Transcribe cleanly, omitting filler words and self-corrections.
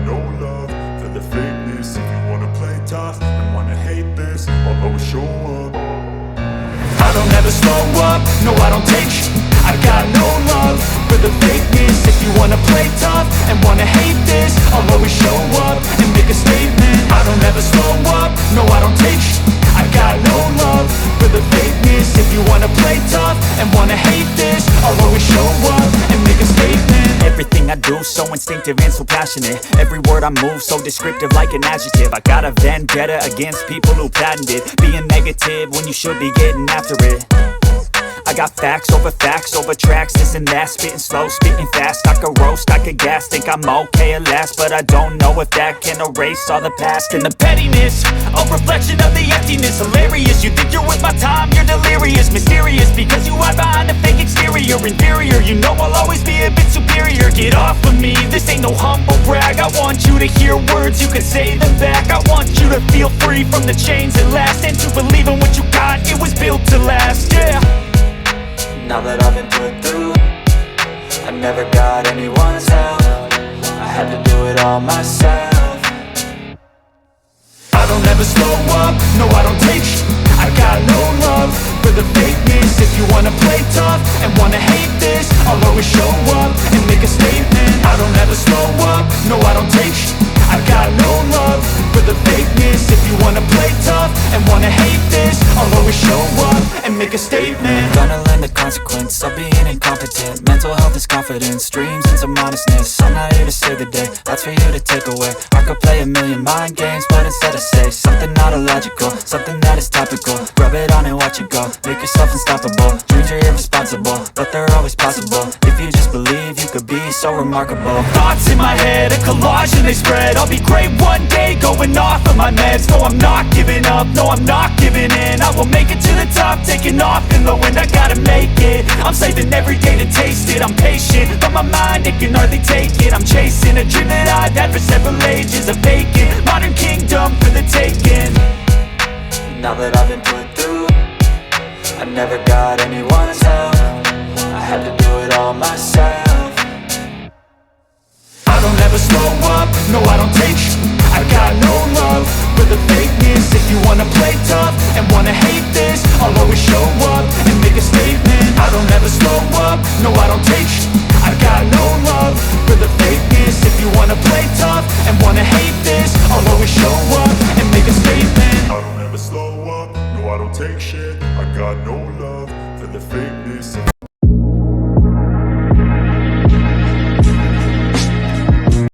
no love for the fakeness. If you wanna play tough and wanna hate this, I'll always show up. I don't ever slow up, no I don't take sh*t. I got no love for the fakeness. If you wanna play tough and wanna hate this, I'll always show up and make a statement. I don't ever slow up, no I don't take sh*t. I got no love for the fakeness. If you wanna play tough and wanna hate this, I'll always show up and make a statement. Everything I do so instinctive and so passionate. Every word I move so descriptive like an adjective. I got a vendetta against people who patented being negative when you should be getting after it. I got facts over tracks, this and that. Spitting slow, spitting fast. I could roast, I could gas. Think I'm okay at last, but I don't know if that can erase all the past. And the pettiness, a reflection of the emptiness. Hilarious, you think you're worth my time, you're delirious. Mysterious, because you hide behind a fake exterior. Inferior, you know I'll always be a bit superior. Get off of me, this ain't no humble brag. I want you to hear words, you can say them back. I want you to feel free from the chains that last, and to believe in what you got, it was built to last, yeah. Now that I've been put through, I never got anyone's help. I had to do it all myself. I don't ever slow up, no I don't take sh*t. I got no love for the fakeness. If you wanna play tough and wanna hate this, I'll always show up and make a statement. I don't ever slow up, no I don't take sh*t. I got no love for the fakeness. If you wanna play tough and wanna hate this, I'll always show up and make a statement. Gonna learn the consequence of being incompetent. Mental health is confidence, dreams and some honestness. I'm not here to save the day, that's for you to take away. I could play a million mind games, but instead I say something not illogical, something that is topical. Rub it on and watch it go, make yourself unstoppable. Dreams are irresponsible, but they're always possible. If you just believe, you could be so remarkable. Thoughts in my head, a collage and they spread. I'll be great one day, going off of my meds. No, I'm not giving up, no, I'm not giving in. I will make it to the top, taking off in the wind. I gotta make it, I'm saving every day to taste it. I'm patient, but my mind, it can hardly take it. I'm chasing a dream that I've had for several ages. A vacant, modern kingdom for the taking. Now that I've been put through, I never got anyone's help. I had to do it all myself. I don't ever slow up, no I don't take sh*t. I got no love for the fakeness. If you wanna play tough and wanna hate this, I'll always show up and make a statement. I don't ever slow up, no I don't take sh*t. I got no love for the fakeness. If you wanna play tough and wanna hate this, I'll always show up and make a statement. I don't ever slow up, no I don't take shit. I got no love for the fakeness.